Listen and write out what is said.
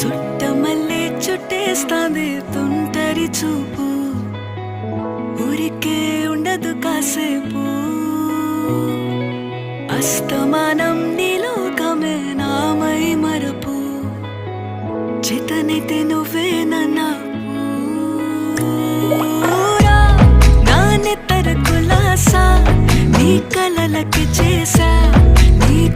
చుట్టమల్లే చుట్టేస్తాంది తుంటరి చూపు, ఊరికే ఉండదు కాసేపు. అస్తమానం నీలోకమే నామై మరపు, చేతనైతే నువ్వే